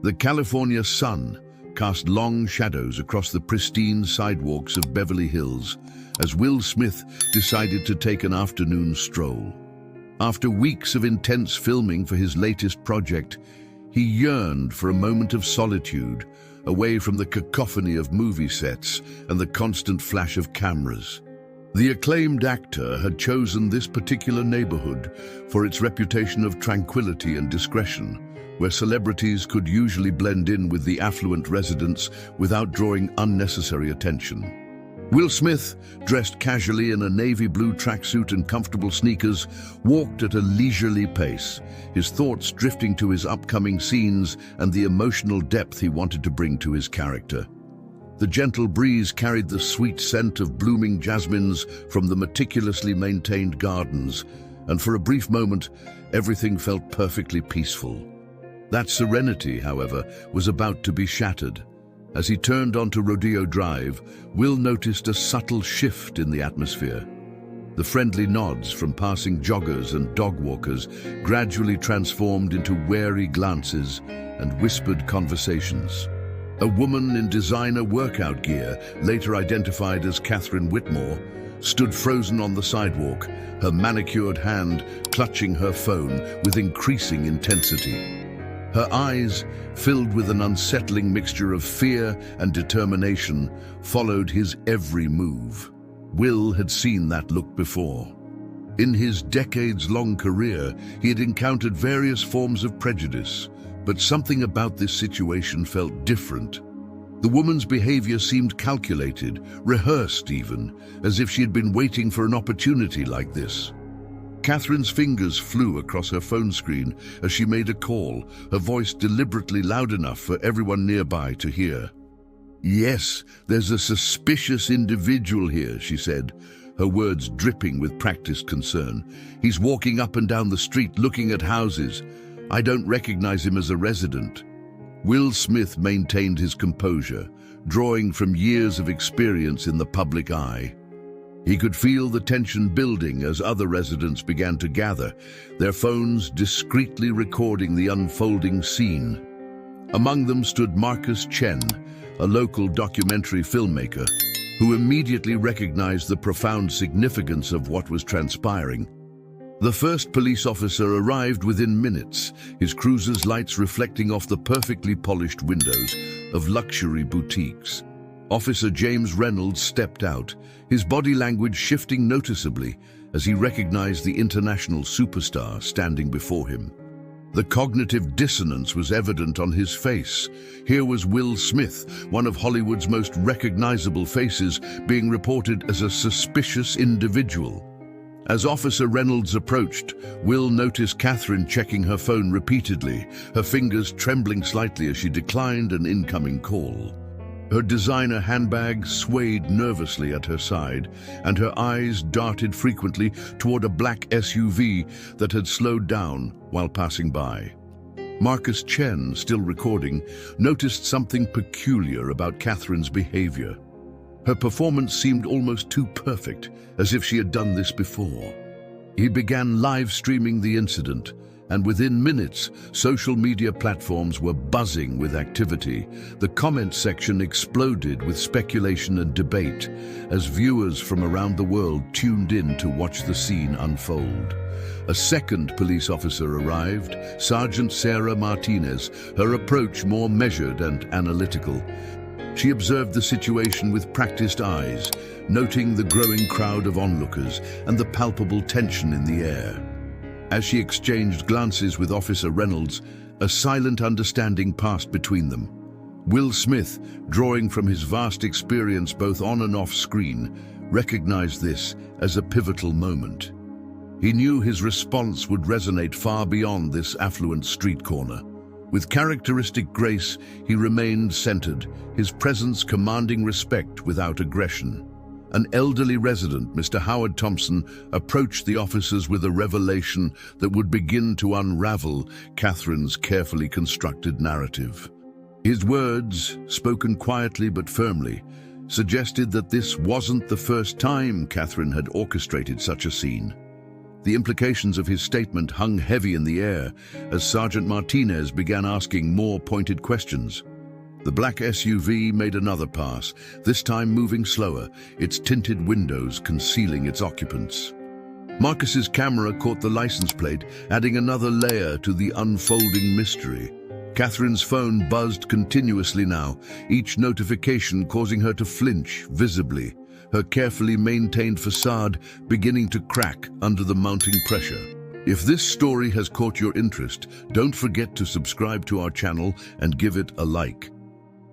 The California sun cast long shadows across the pristine sidewalks of Beverly Hills as Will Smith decided to take an afternoon stroll. After weeks of intense filming for his latest project, he yearned for a moment of solitude, away from the cacophony of movie sets and the constant flash of cameras. The acclaimed actor had chosen this particular neighborhood for its reputation of tranquility and discretion, where celebrities could usually blend in with the affluent residents without drawing unnecessary attention. Will Smith, dressed casually in a navy blue tracksuit and comfortable sneakers, walked at a leisurely pace, his thoughts drifting to his upcoming scenes and the emotional depth he wanted to bring to his character. The gentle breeze carried the sweet scent of blooming jasmines from the meticulously maintained gardens, and for a brief moment, everything felt perfectly peaceful. That serenity, however, was about to be shattered. As he turned onto Rodeo Drive, Will noticed a subtle shift in the atmosphere. The friendly nods from passing joggers and dog walkers gradually transformed into wary glances and whispered conversations. A woman in designer workout gear, later identified as Catherine Whitmore, stood frozen on the sidewalk, her manicured hand clutching her phone with increasing intensity. Her eyes, filled with an unsettling mixture of fear and determination, followed his every move. Will had seen that look before. In his decades-long career, he had encountered various forms of prejudice, but something about this situation felt different. The woman's behavior seemed calculated, rehearsed even, as if she had been waiting for an opportunity like this. Catherine's fingers flew across her phone screen as she made a call, her voice deliberately loud enough for everyone nearby to hear. "Yes, there's a suspicious individual here," she said, her words dripping with practiced concern. "He's walking up and down the street looking at houses. I don't recognize him as a resident." Will Smith maintained his composure, drawing from years of experience in the public eye. He could feel the tension building as other residents began to gather, their phones discreetly recording the unfolding scene. Among them stood Marcus Chen, a local documentary filmmaker, who immediately recognized the profound significance of what was transpiring. The first police officer arrived within minutes, his cruiser's lights reflecting off the perfectly polished windows of luxury boutiques. Officer James Reynolds stepped out, his body language shifting noticeably as he recognized the international superstar standing before him. The cognitive dissonance was evident on his face. Here was Will Smith, one of Hollywood's most recognizable faces, being reported as a suspicious individual. As Officer Reynolds approached, Will noticed Catherine checking her phone repeatedly, her fingers trembling slightly as she declined an incoming call. Her designer handbag swayed nervously at her side, and her eyes darted frequently toward a black SUV that had slowed down while passing by. Marcus Chen, still recording, noticed something peculiar about Catherine's behavior. Her performance seemed almost too perfect, as if she had done this before. He began live streaming the incident, and within minutes, social media platforms were buzzing with activity. The comment section exploded with speculation and debate as viewers from around the world tuned in to watch the scene unfold. A second police officer arrived, Sergeant Sarah Martinez, her approach more measured and analytical. She observed the situation with practiced eyes, noting the growing crowd of onlookers and the palpable tension in the air. As she exchanged glances with Officer Reynolds, a silent understanding passed between them. Will Smith, drawing from his vast experience both on and off screen, recognized this as a pivotal moment. He knew his response would resonate far beyond this affluent street corner. With characteristic grace, he remained centered, his presence commanding respect without aggression. An elderly resident, Mr. Howard Thompson, approached the officers with a revelation that would begin to unravel Catherine's carefully constructed narrative. His words, spoken quietly but firmly, suggested that this wasn't the first time Catherine had orchestrated such a scene. The implications of his statement hung heavy in the air as Sergeant Martinez began asking more pointed questions. The black SUV made another pass, this time moving slower, its tinted windows concealing its occupants. Marcus's camera caught the license plate, adding another layer to the unfolding mystery. Catherine's phone buzzed continuously now, each notification causing her to flinch visibly, her carefully maintained facade beginning to crack under the mounting pressure. If this story has caught your interest, don't forget to subscribe to our channel and give it a like.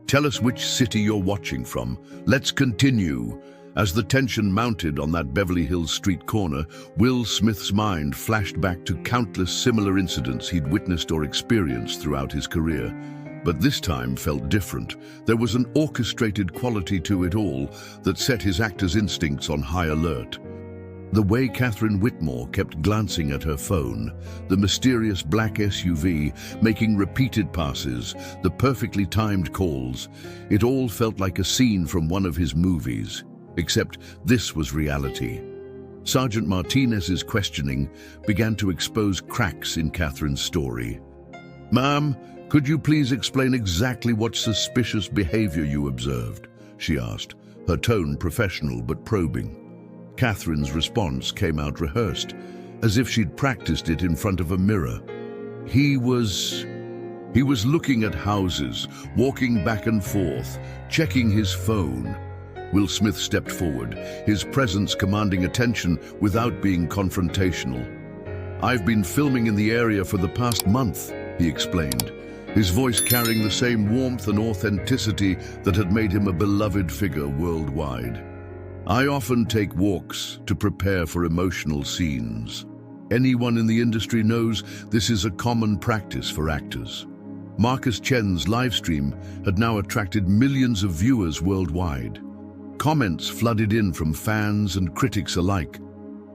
Tell us which city you're watching from. Let's continue. As the tension mounted on that Beverly Hills street corner, Will Smith's mind flashed back to countless similar incidents he'd witnessed or experienced throughout his career. But this time felt different. There was an orchestrated quality to it all that set his actor's instincts on high alert. The way Catherine Whitmore kept glancing at her phone, the mysterious black SUV making repeated passes, the perfectly timed calls, it all felt like a scene from one of his movies. Except this was reality. Sergeant Martinez's questioning began to expose cracks in Catherine's story. "Ma'am, could you please explain exactly what suspicious behavior you observed?" she asked, her tone professional but probing. Catherine's response came out rehearsed, as if she'd practiced it in front of a mirror. He was looking at houses, walking back and forth, checking his phone. Will Smith stepped forward, his presence commanding attention without being confrontational. "I've been filming in the area for the past month," he explained, his voice carrying the same warmth and authenticity that had made him a beloved figure worldwide. "I often take walks to prepare for emotional scenes. Anyone in the industry knows this is a common practice for actors." Marcus Chen's livestream had now attracted millions of viewers worldwide. Comments flooded in from fans and critics alike,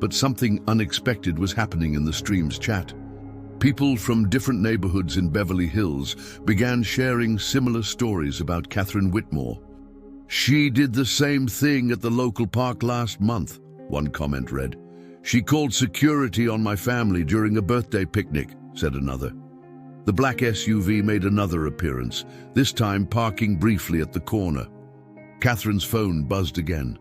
but something unexpected was happening in the stream's chat. People from different neighborhoods in Beverly Hills began sharing similar stories about Catherine Whitmore. "She did the same thing at the local park last month," one comment read. "She called security on my family during a birthday picnic," said another. The black SUV made another appearance, this time parking briefly at the corner. Catherine's phone buzzed again,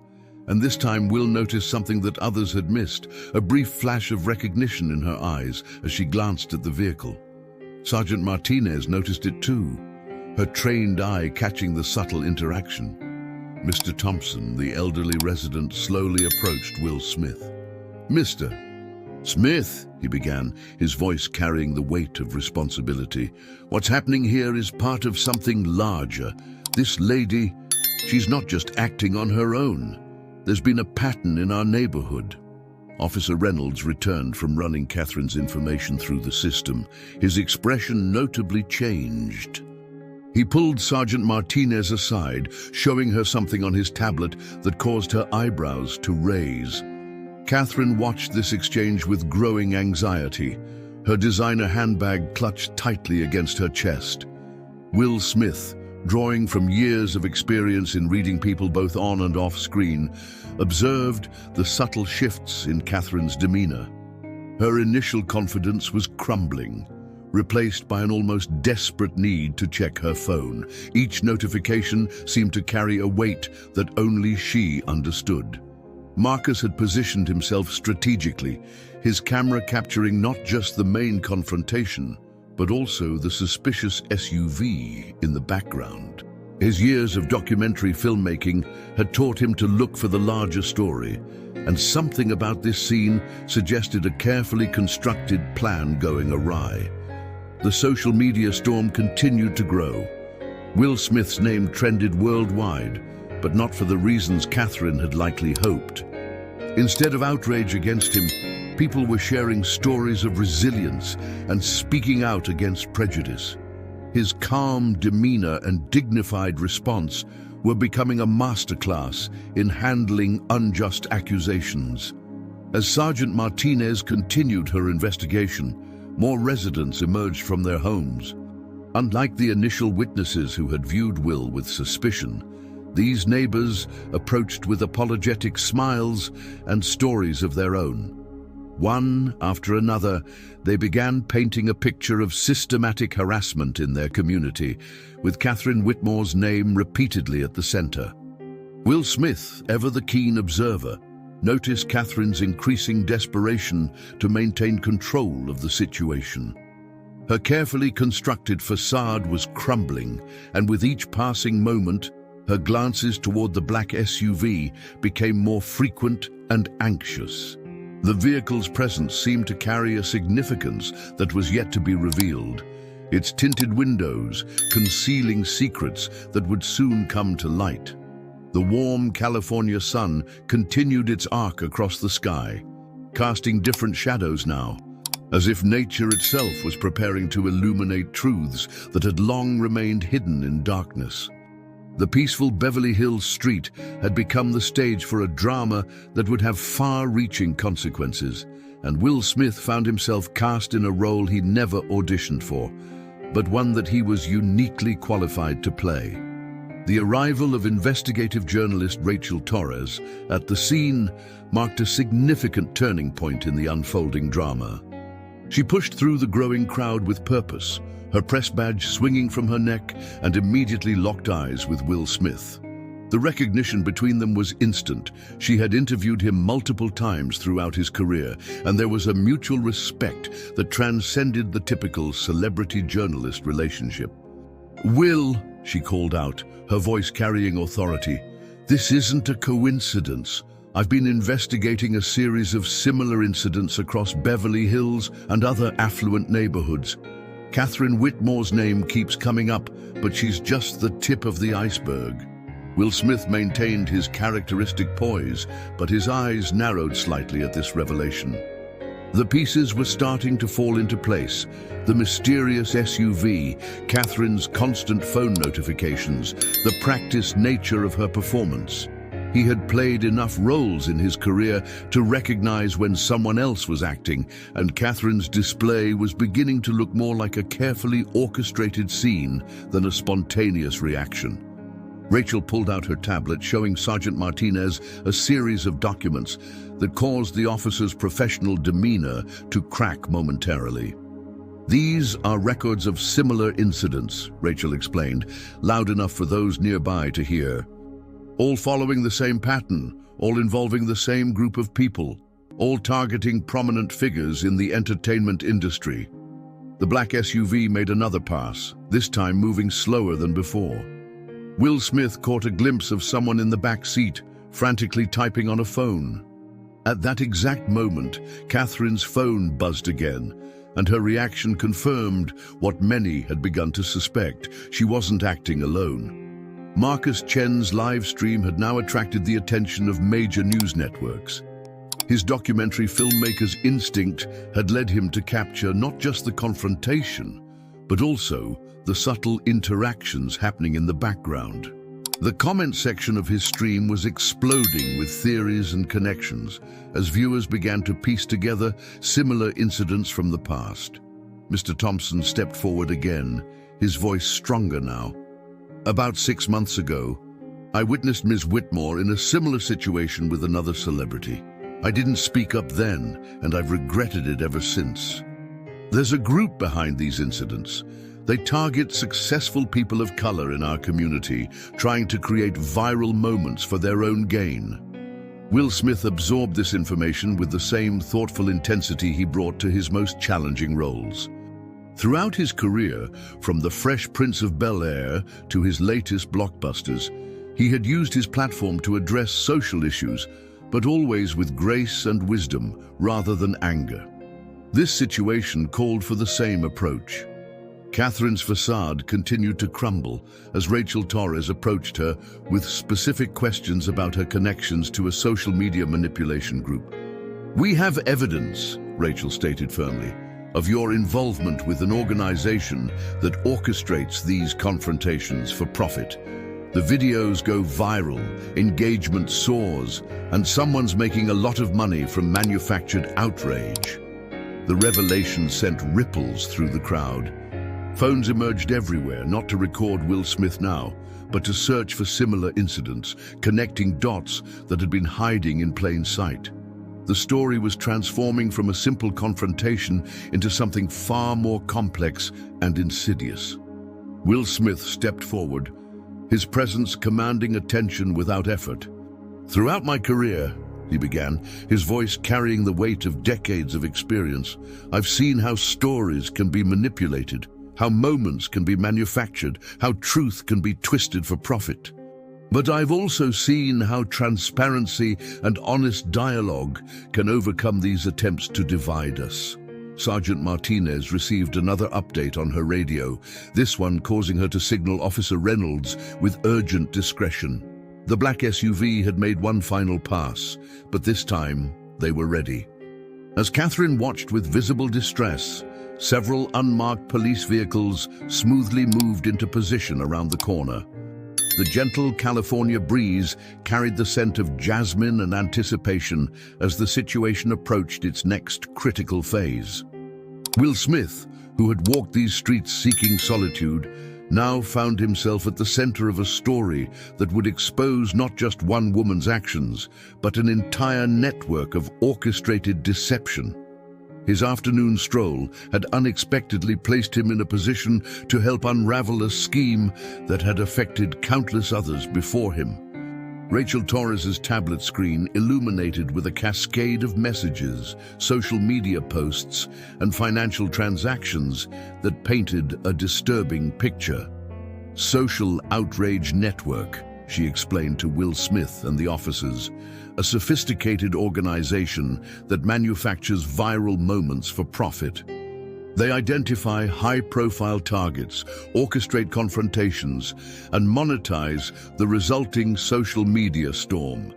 and this time Will noticed something that others had missed, a brief flash of recognition in her eyes as she glanced at the vehicle. Sergeant Martinez noticed it too, her trained eye catching the subtle interaction. Mr. Thompson, the elderly resident, slowly approached Will Smith. "Mr. Smith," he began, his voice carrying the weight of responsibility. "What's happening here is part of something larger. This lady, she's not just acting on her own. There's been a pattern in our neighborhood." Officer Reynolds returned from running Catherine's information through the system. His expression notably changed. He pulled Sergeant Martinez aside, showing her something on his tablet that caused her eyebrows to raise. Catherine watched this exchange with growing anxiety, her designer handbag clutched tightly against her chest. Will Smith, drawing from years of experience in reading people both on and off screen, observed the subtle shifts in Catherine's demeanor. Her initial confidence was crumbling, replaced by an almost desperate need to check her phone. Each notification seemed to carry a weight that only she understood. Marcus had positioned himself strategically, his camera capturing not just the main confrontation, but also the suspicious SUV in the background. His years of documentary filmmaking had taught him to look for the larger story, and something about this scene suggested a carefully constructed plan going awry. The social media storm continued to grow. Will Smith's name trended worldwide, but not for the reasons Catherine had likely hoped. Instead of outrage against him, people were sharing stories of resilience and speaking out against prejudice. His calm demeanor and dignified response were becoming a masterclass in handling unjust accusations. As Sergeant Martinez continued her investigation, more residents emerged from their homes. Unlike the initial witnesses who had viewed Will with suspicion, these neighbors approached with apologetic smiles and stories of their own. One after another, they began painting a picture of systematic harassment in their community, with Catherine Whitmore's name repeatedly at the center. Will Smith, ever the keen observer, noticed Catherine's increasing desperation to maintain control of the situation. Her carefully constructed facade was crumbling, and with each passing moment, her glances toward the black SUV became more frequent and anxious. The vehicle's presence seemed to carry a significance that was yet to be revealed, its tinted windows concealing secrets that would soon come to light. The warm California sun continued its arc across the sky, casting different shadows now, as if nature itself was preparing to illuminate truths that had long remained hidden in darkness. The peaceful Beverly Hills street had become the stage for a drama that would have far-reaching consequences, and Will Smith found himself cast in a role he never auditioned for, but one that he was uniquely qualified to play. The arrival of investigative journalist Rachel Torres at the scene marked a significant turning point in the unfolding drama. She pushed through the growing crowd with purpose, her press badge swinging from her neck, and immediately locked eyes with Will Smith. The recognition between them was instant. She had interviewed him multiple times throughout his career, and there was a mutual respect that transcended the typical celebrity-journalist relationship. "Will," she called out, her voice carrying authority, "this isn't a coincidence. I've been investigating a series of similar incidents across Beverly Hills and other affluent neighborhoods. Catherine Whitmore's name keeps coming up, but she's just the tip of the iceberg." Will Smith maintained his characteristic poise, but his eyes narrowed slightly at this revelation. The pieces were starting to fall into place. The mysterious SUV, Catherine's constant phone notifications, the practiced nature of her performance. He had played enough roles in his career to recognize when someone else was acting, and Catherine's display was beginning to look more like a carefully orchestrated scene than a spontaneous reaction. Rachel pulled out her tablet, showing Sergeant Martinez a series of documents that caused the officer's professional demeanor to crack momentarily. "These are records of similar incidents," Rachel explained, loud enough for those nearby to hear. "All following the same pattern, all involving the same group of people, all targeting prominent figures in the entertainment industry." The black SUV made another pass, this time moving slower than before. Will Smith caught a glimpse of someone in the back seat, frantically typing on a phone. At that exact moment, Catherine's phone buzzed again, and her reaction confirmed what many had begun to suspect: she wasn't acting alone. Marcus Chen's live stream had now attracted the attention of major news networks. His documentary filmmaker's instinct had led him to capture not just the confrontation, but also the subtle interactions happening in the background. The comment section of his stream was exploding with theories and connections as viewers began to piece together similar incidents from the past. Mr. Thompson stepped forward again, his voice stronger now. "About 6 months ago, I witnessed Ms. Whitmore in a similar situation with another celebrity. I didn't speak up then, and I've regretted it ever since. There's a group behind these incidents. They target successful people of color in our community, trying to create viral moments for their own gain." Will Smith absorbed this information with the same thoughtful intensity he brought to his most challenging roles. Throughout his career, from The Fresh Prince of Bel-Air to his latest blockbusters, he had used his platform to address social issues, but always with grace and wisdom rather than anger. This situation called for the same approach. Catherine's facade continued to crumble as Rachel Torres approached her with specific questions about her connections to a social media manipulation group. "We have evidence," Rachel stated firmly, "of your involvement with an organization that orchestrates these confrontations for profit. The videos go viral, engagement soars, and someone's making a lot of money from manufactured outrage." The revelation sent ripples through the crowd. Phones emerged everywhere, not to record Will Smith now, but to search for similar incidents, connecting dots that had been hiding in plain sight. The story was transforming from a simple confrontation into something far more complex and insidious. Will Smith stepped forward, his presence commanding attention without effort. "Throughout my career," he began, his voice carrying the weight of decades of experience, "I've seen how stories can be manipulated, how moments can be manufactured, how truth can be twisted for profit. But I've also seen how transparency and honest dialogue can overcome these attempts to divide us." Sergeant Martinez received another update on her radio, this one causing her to signal Officer Reynolds with urgent discretion. The black SUV had made one final pass, but this time they were ready. As Catherine watched with visible distress, several unmarked police vehicles smoothly moved into position around the corner. The gentle California breeze carried the scent of jasmine and anticipation as the situation approached its next critical phase. Will Smith, who had walked these streets seeking solitude, now found himself at the center of a story that would expose not just one woman's actions, but an entire network of orchestrated deception. His afternoon stroll had unexpectedly placed him in a position to help unravel a scheme that had affected countless others before him. Rachel Torres's tablet screen illuminated with a cascade of messages, social media posts, and financial transactions that painted a disturbing picture. "Social outrage network," she explained to Will Smith and the officers, "a sophisticated organization that manufactures viral moments for profit. They identify high-profile targets, orchestrate confrontations, and monetize the resulting social media storm."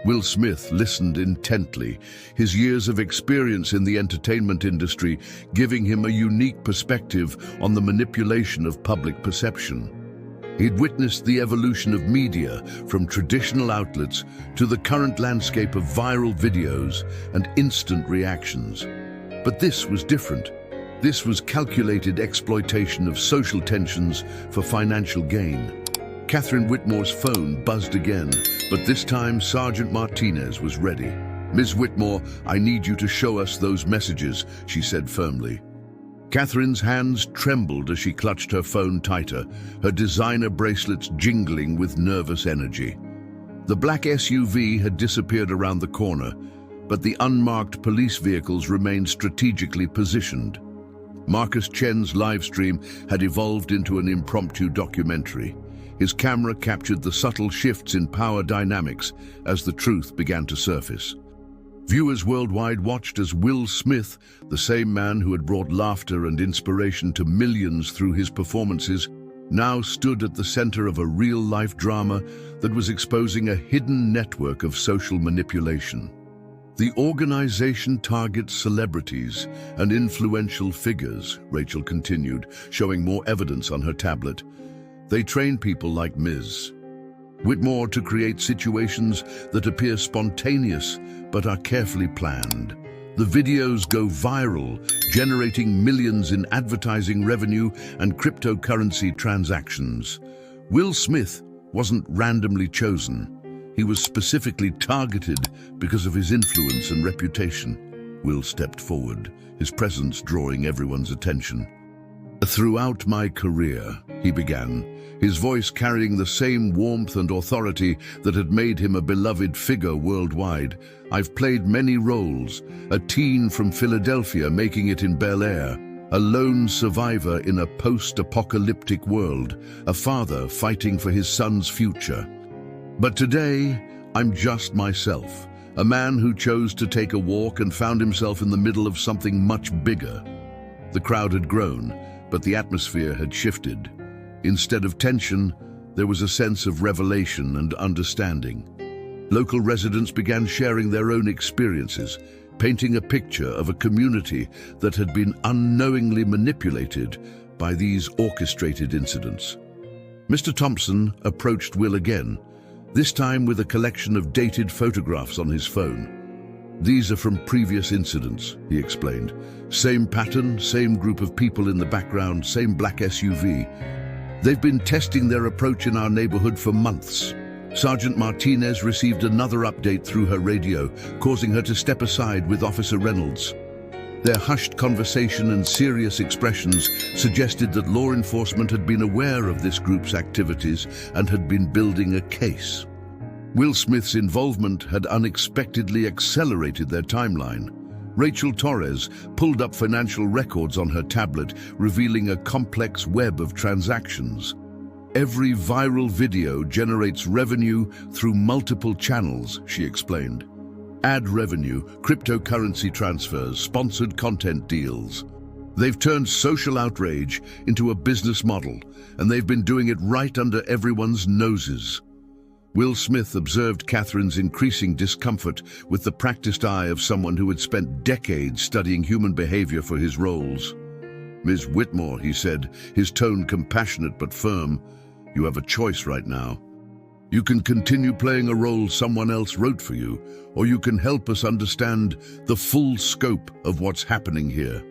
Will Smith listened intently, his years of experience in the entertainment industry giving him a unique perspective on the manipulation of public perception. He'd witnessed the evolution of media from traditional outlets to the current landscape of viral videos and instant reactions. But this was different. This was calculated exploitation of social tensions for financial gain. Catherine Whitmore's phone buzzed again, but this time Sergeant Martinez was ready. "Ms. Whitmore, I need you to show us those messages," she said firmly. Catherine's hands trembled as she clutched her phone tighter, her designer bracelets jingling with nervous energy. The black SUV had disappeared around the corner, but the unmarked police vehicles remained strategically positioned. Marcus Chen's live stream had evolved into an impromptu documentary. His camera captured the subtle shifts in power dynamics as the truth began to surface. Viewers worldwide watched as Will Smith, the same man who had brought laughter and inspiration to millions through his performances, now stood at the center of a real-life drama that was exposing a hidden network of social manipulation. The organization targets celebrities and influential figures, Rachel continued, showing more evidence on her tablet. They train people like Ms. Whitmore to create situations that appear spontaneous but are carefully planned. The videos go viral, generating millions in advertising revenue and cryptocurrency transactions. Will Smith wasn't randomly chosen. He was specifically targeted because of his influence and reputation. Will stepped forward, his presence drawing everyone's attention. "Throughout my career," he began, his voice carrying the same warmth and authority that had made him a beloved figure worldwide, "I've played many roles, a teen from Philadelphia making it in Bel Air, a lone survivor in a post-apocalyptic world, a father fighting for his son's future. But today, I'm just myself, a man who chose to take a walk and found himself in the middle of something much bigger." The crowd had grown, but the atmosphere had shifted. Instead of tension, there was a sense of revelation and understanding. Local residents began sharing their own experiences, painting a picture of a community that had been unknowingly manipulated by these orchestrated incidents. Mr. Thompson approached Will again, this time with a collection of dated photographs on his phone. "These are from previous incidents," he explained. "Same pattern, same group of people in the background, same black SUV. They've been testing their approach in our neighborhood for months. Sergeant Martinez received another update through her radio, causing her to step aside with Officer Reynolds. Their hushed conversation and serious expressions suggested that law enforcement had been aware of this group's activities and had been building a case. Will Smith's involvement had unexpectedly accelerated their timeline. Rachel Torres pulled up financial records on her tablet, revealing a complex web of transactions. Every viral video generates revenue through multiple channels, she explained. Ad revenue, cryptocurrency transfers, sponsored content deals. They've turned social outrage into a business model, and they've been doing it right under everyone's noses. Will Smith observed Catherine's increasing discomfort with the practiced eye of someone who had spent decades studying human behavior for his roles. "Ms. Whitmore," he said, his tone compassionate but firm, "you have a choice right now. You can continue playing a role someone else wrote for you, or you can help us understand the full scope of what's happening here."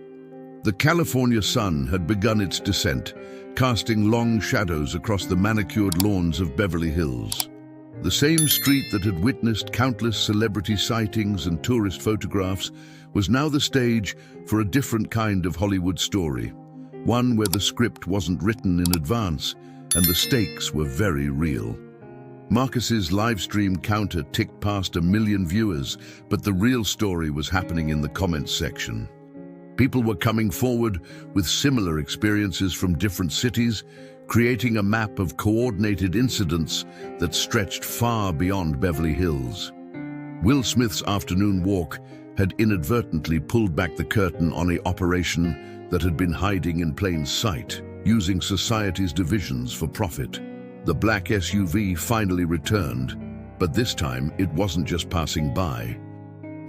The California sun had begun its descent, casting long shadows across the manicured lawns of Beverly Hills. The same street that had witnessed countless celebrity sightings and tourist photographs was now the stage for a different kind of Hollywood story, one where the script wasn't written in advance and the stakes were very real. Marcus's live stream counter ticked past 1 million viewers, but the real story was happening in the comments section. People were coming forward with similar experiences from different cities, creating a map of coordinated incidents that stretched far beyond Beverly Hills. Will Smith's afternoon walk had inadvertently pulled back the curtain on an operation that had been hiding in plain sight, using society's divisions for profit. The black SUV finally returned, but this time it wasn't just passing by.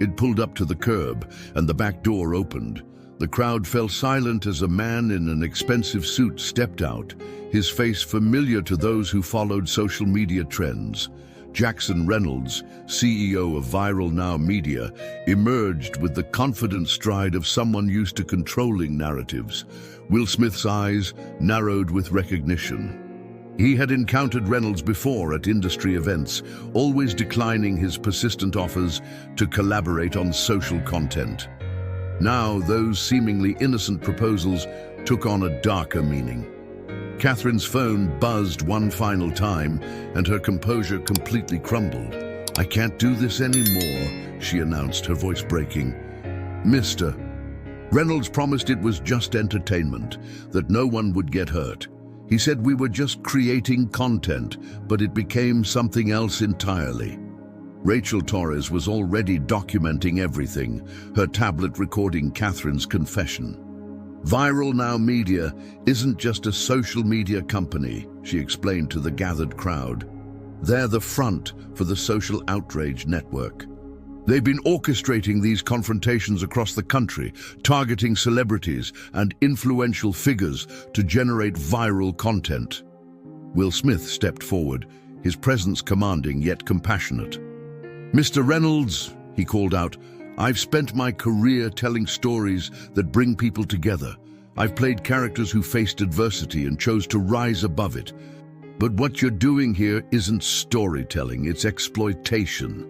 It pulled up to the curb, and the back door opened. The crowd fell silent as a man in an expensive suit stepped out, his face familiar to those who followed social media trends. Jackson Reynolds, CEO of Viral Now Media, emerged with the confident stride of someone used to controlling narratives. Will Smith's eyes narrowed with recognition. He had encountered Reynolds before at industry events, always declining his persistent offers to collaborate on social content. Now, those seemingly innocent proposals took on a darker meaning. Catherine's phone buzzed one final time, and her composure completely crumbled. "I can't do this anymore," she announced, her voice breaking. "Mr. Reynolds promised it was just entertainment, that no one would get hurt. He said we were just creating content, but it became something else entirely." Rachel Torres was already documenting everything, her tablet recording Catherine's confession. "Viral Now Media isn't just a social media company," she explained to the gathered crowd. "They're the front for the social outrage network. They've been orchestrating these confrontations across the country, targeting celebrities and influential figures to generate viral content." Will Smith stepped forward, his presence commanding yet compassionate. "Mr. Reynolds," he called out, "I've spent my career telling stories that bring people together. I've played characters who faced adversity and chose to rise above it. But what you're doing here isn't storytelling, it's exploitation."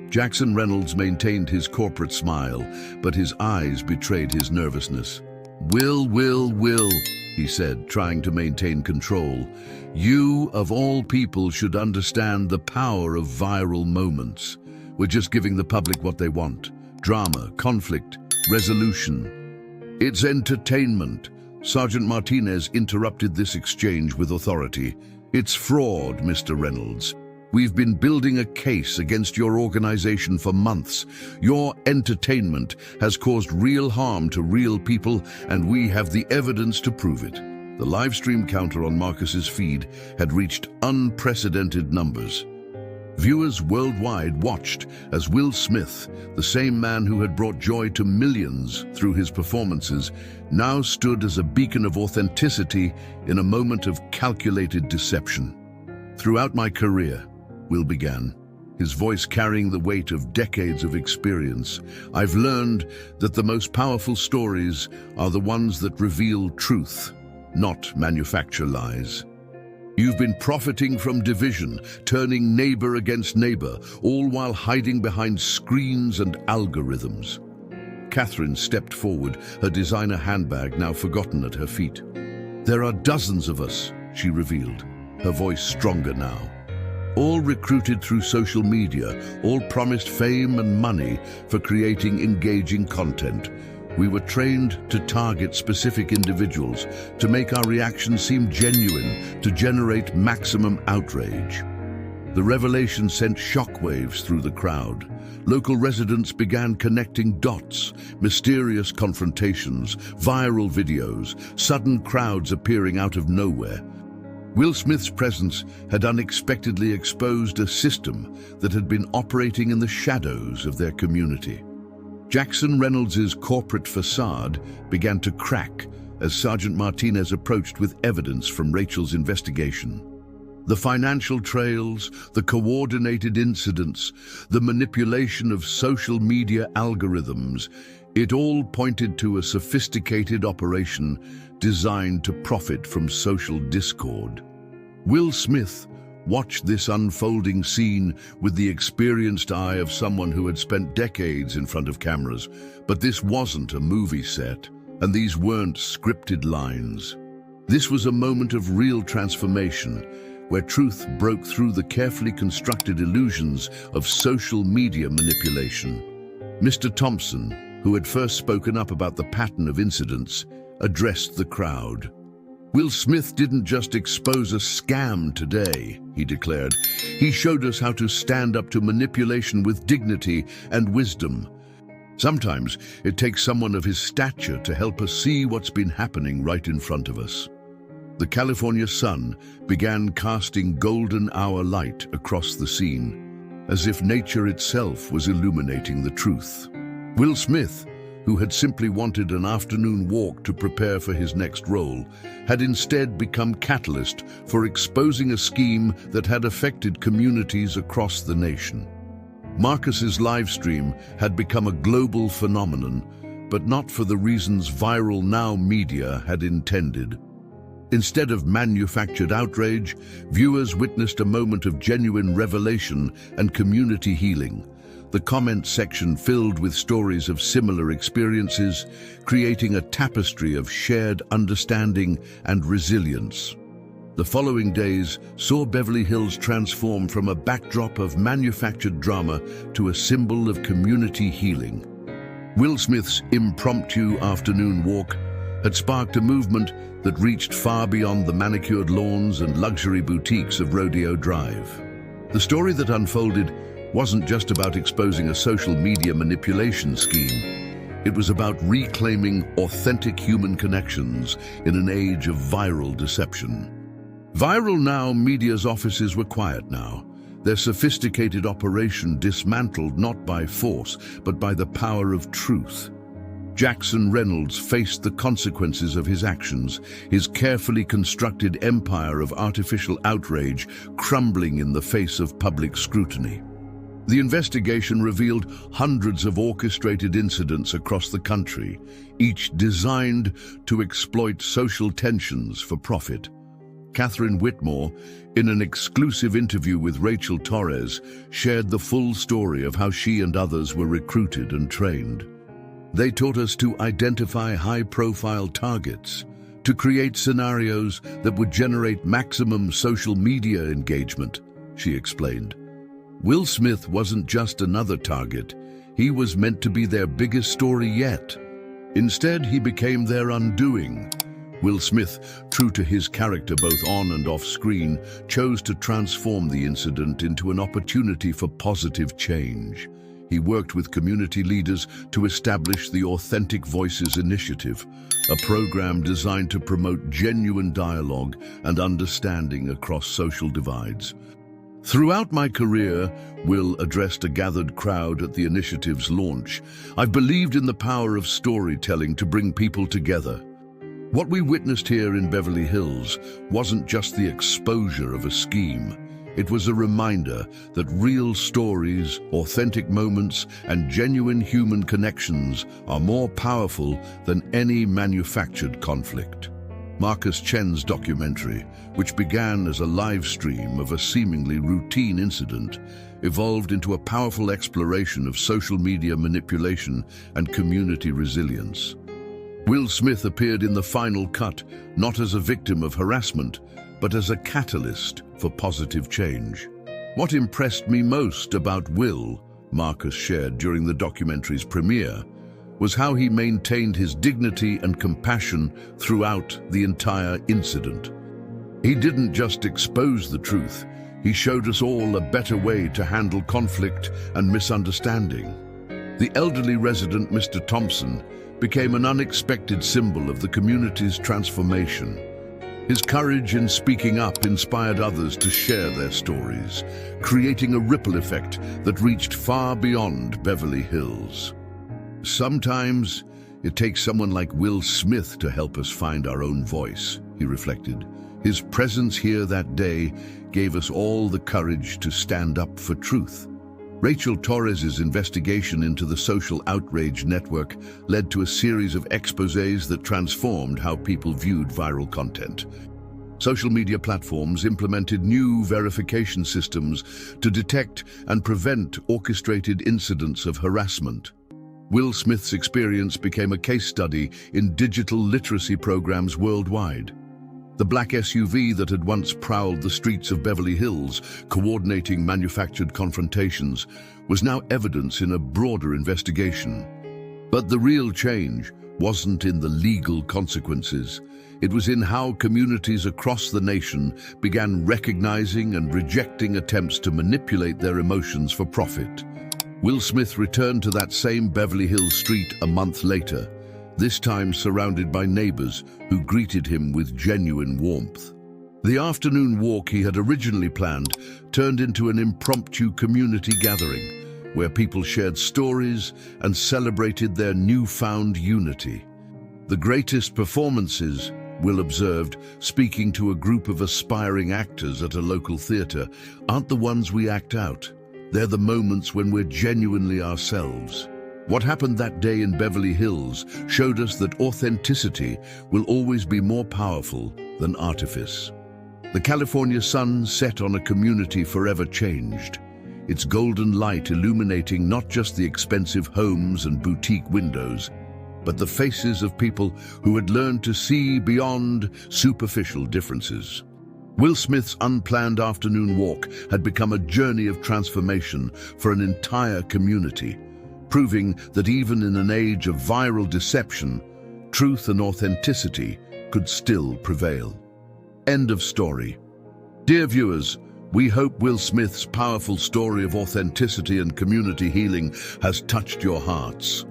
Jackson Reynolds maintained his corporate smile, but his eyes betrayed his nervousness. Will, he said, trying to maintain control. "You, of all people, should understand the power of viral moments. We're just giving the public what they want. Drama, conflict, resolution. It's entertainment." Sergeant Martinez interrupted this exchange with authority. "It's fraud, Mr. Reynolds. We've been building a case against your organization for months. Your entertainment has caused real harm to real people, and we have the evidence to prove it." The live stream counter on Marcus's feed had reached unprecedented numbers. Viewers worldwide watched as Will Smith, the same man who had brought joy to millions through his performances, now stood as a beacon of authenticity in a moment of calculated deception. "Throughout my career," Will began, his voice carrying the weight of decades of experience, "I've learned that the most powerful stories are the ones that reveal truth, not manufacture lies." You've been profiting from division, turning neighbor against neighbor, all while hiding behind screens and algorithms. Catherine stepped forward, her designer handbag now forgotten at her feet. There are dozens of us, she revealed, her voice stronger now. All recruited through social media, all promised fame and money for creating engaging content. We were trained to target specific individuals, to make our reactions seem genuine, to generate maximum outrage. The revelation sent shockwaves through the crowd. Local residents began connecting dots, mysterious confrontations, viral videos, sudden crowds appearing out of nowhere. Will Smith's presence had unexpectedly exposed a system that had been operating in the shadows of their community. Jackson Reynolds's corporate facade began to crack as Sergeant Martinez approached with evidence from Rachel's investigation. The financial trails, the coordinated incidents, the manipulation of social media algorithms, it all pointed to a sophisticated operation designed to profit from social discord. Will Smith watched this unfolding scene with the experienced eye of someone who had spent decades in front of cameras. But this wasn't a movie set, and these weren't scripted lines. This was a moment of real transformation, where truth broke through the carefully constructed illusions of social media manipulation. Mr. Thompson, who had first spoken up about the pattern of incidents, addressed the crowd. Will Smith didn't just expose a scam today, he declared. He showed us how to stand up to manipulation with dignity and wisdom. Sometimes it takes someone of his stature to help us see what's been happening right in front of us. The California sun began casting golden hour light across the scene, as if nature itself was illuminating the truth. Will Smith, who had simply wanted an afternoon walk to prepare for his next role, had instead become catalyst for exposing a scheme that had affected communities across the nation. Marcus's live stream had become a global phenomenon, but not for the reasons Viral Now media had intended. Instead of manufactured outrage, viewers witnessed a moment of genuine revelation and community healing. The comment section filled with stories of similar experiences, creating a tapestry of shared understanding and resilience. The following days saw Beverly Hills transform from a backdrop of manufactured drama to a symbol of community healing. Will Smith's impromptu afternoon walk had sparked a movement that reached far beyond the manicured lawns and luxury boutiques of Rodeo Drive. The story that unfolded wasn't just about exposing a social media manipulation scheme. It was about reclaiming authentic human connections in an age of viral deception. Viral Now media's offices were quiet now, their sophisticated operation dismantled not by force, but by the power of truth. Jackson Reynolds faced the consequences of his actions, his carefully constructed empire of artificial outrage crumbling in the face of public scrutiny. The investigation revealed hundreds of orchestrated incidents across the country, each designed to exploit social tensions for profit. Catherine Whitmore, in an exclusive interview with Rachel Torres, shared the full story of how she and others were recruited and trained. They taught us to identify high-profile targets, to create scenarios that would generate maximum social media engagement, she explained. Will Smith wasn't just another target. He was meant to be their biggest story yet. Instead, he became their undoing. Will Smith, true to his character both on and off screen, chose to transform the incident into an opportunity for positive change. He worked with community leaders to establish the Authentic Voices Initiative, a program designed to promote genuine dialogue and understanding across social divides. Throughout my career, Will addressed a gathered crowd at the initiative's launch. I've believed in the power of storytelling to bring people together. What we witnessed here in Beverly Hills wasn't just the exposure of a scheme. It was a reminder that real stories, authentic moments, and genuine human connections are more powerful than any manufactured conflict. Marcus Chen's documentary, which began as a live stream of a seemingly routine incident, evolved into a powerful exploration of social media manipulation and community resilience. Will Smith appeared in the final cut not as a victim of harassment, but as a catalyst for positive change. What impressed me most about Will, Marcus shared during the documentary's premiere, was how he maintained his dignity and compassion throughout the entire incident. He didn't just expose the truth, he showed us all a better way to handle conflict and misunderstanding. The elderly resident, Mr. Thompson, became an unexpected symbol of the community's transformation. His courage in speaking up inspired others to share their stories, creating a ripple effect that reached far beyond Beverly Hills. Sometimes it takes someone like Will Smith to help us find our own voice, he reflected. His presence here that day gave us all the courage to stand up for truth. Rachel Torres's investigation into the social outrage network led to a series of exposés that transformed how people viewed viral content. Social media platforms implemented new verification systems to detect and prevent orchestrated incidents of harassment. Will Smith's experience became a case study in digital literacy programs worldwide. The black SUV that had once prowled the streets of Beverly Hills, coordinating manufactured confrontations, was now evidence in a broader investigation. But the real change wasn't in the legal consequences. It was in how communities across the nation began recognizing and rejecting attempts to manipulate their emotions for profit. Will Smith returned to that same Beverly Hills street a month later, this time surrounded by neighbors who greeted him with genuine warmth. The afternoon walk he had originally planned turned into an impromptu community gathering, where people shared stories and celebrated their newfound unity. The greatest performances, Will observed, speaking to a group of aspiring actors at a local theater, aren't the ones we act out. They're the moments when we're genuinely ourselves. What happened that day in Beverly Hills showed us that authenticity will always be more powerful than artifice. The California sun set on a community forever changed, its golden light illuminating not just the expensive homes and boutique windows, but the faces of people who had learned to see beyond superficial differences. Will Smith's unplanned afternoon walk had become a journey of transformation for an entire community, proving that even in an age of viral deception, truth and authenticity could still prevail. End of story. Dear viewers, we hope Will Smith's powerful story of authenticity and community healing has touched your hearts.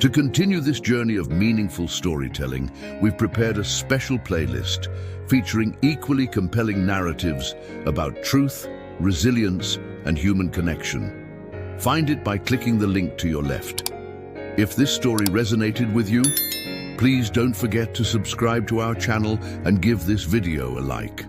To continue this journey of meaningful storytelling, we've prepared a special playlist featuring equally compelling narratives about truth, resilience, and human connection. Find it by clicking the link to your left. If this story resonated with you, please don't forget to subscribe to our channel and give this video a like.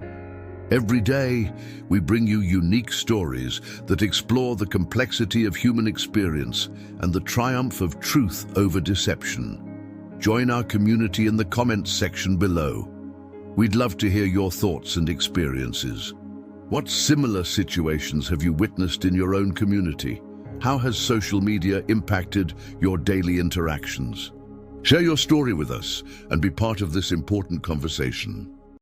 Every day, we bring you unique stories that explore the complexity of human experience and the triumph of truth over deception. Join our community in the comments section below. We'd love to hear your thoughts and experiences. What similar situations have you witnessed in your own community? How has social media impacted your daily interactions? Share your story with us and be part of this important conversation.